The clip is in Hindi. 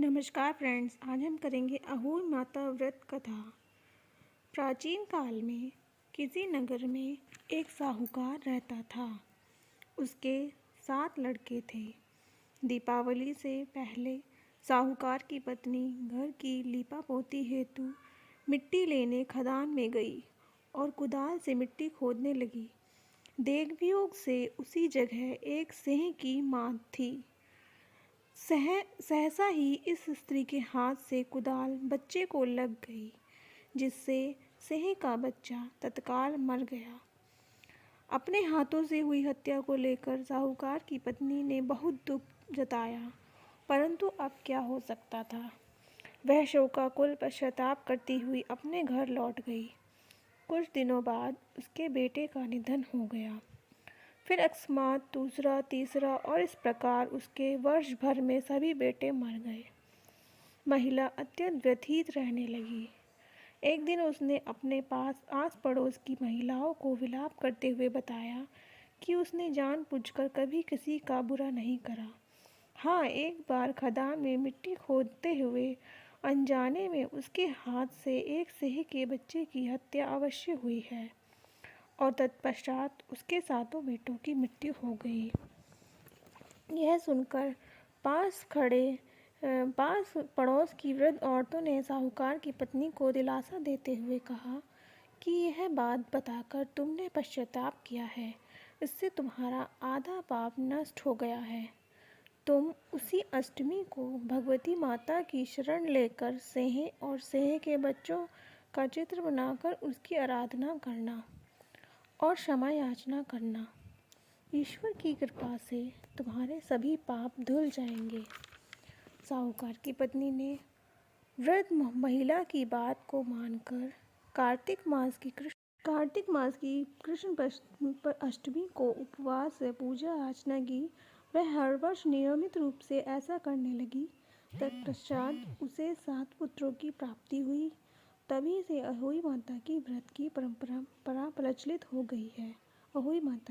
नमस्कार फ्रेंड्स, आज हम करेंगे अहोई माता व्रत कथा। प्राचीन काल में किसी नगर में एक साहूकार रहता था। उसके 7 लड़के थे। दीपावली से पहले साहूकार की पत्नी घर की लीपापोती हेतु मिट्टी लेने खदान में गई और कुदाल से मिट्टी खोदने लगी। देखवियोग से उसी जगह एक सिंह की माँ थी। सहसा ही इस स्त्री के हाथ से कुदाल बच्चे को लग गई, जिससे सिंह का बच्चा तत्काल मर गया। अपने हाथों से हुई हत्या को लेकर साहूकार की पत्नी ने बहुत दुख जताया, परंतु अब क्या हो सकता था। वह शोकाकुल पश्चाताप करती हुई अपने घर लौट गई। कुछ दिनों बाद उसके बेटे का निधन हो गया। फिर अकस्मात दूसरा, तीसरा और इस प्रकार उसके वर्ष भर में सभी बेटे मर गए। महिला अत्यंत व्यथित रहने लगी। एक दिन उसने अपने पास आस पड़ोस की महिलाओं को विलाप करते हुए बताया कि उसने जानबूझकर कभी किसी का बुरा नहीं करा। हाँ, एक बार खदान में मिट्टी खोदते हुए अनजाने में उसके हाथ से एक सिंह के बच्चे की हत्या अवश्य हुई है और तत्पश्चात उसके 7 बेटों की मृत्यु हो गई। यह सुनकर पास पड़ोस की वृद्ध औरतों ने साहूकार की पत्नी को दिलासा देते हुए कहा कि यह बात बताकर तुमने पश्चाताप किया है, इससे तुम्हारा आधा पाप नष्ट हो गया है। तुम उसी अष्टमी को भगवती माता की शरण लेकर सिंह और सिंह के बच्चों का चित्र बनाकर उसकी आराधना करना और क्षमा याचना करना। ईश्वर की कृपा से तुम्हारे सभी पाप धुल जाएंगे। साहूकार की पत्नी ने वृद्ध महिला की बात को मानकर कार्तिक मास की कृष्ण अष्टमी को उपवास से पूजा अर्चना की। वह हर वर्ष नियमित रूप से ऐसा करने लगी। तत्पश्चात उसे 7 पुत्रों की प्राप्ति हुई। तभी से अहोई माता की व्रत की परंपरा प्रचलित हो गई है। अहोई माता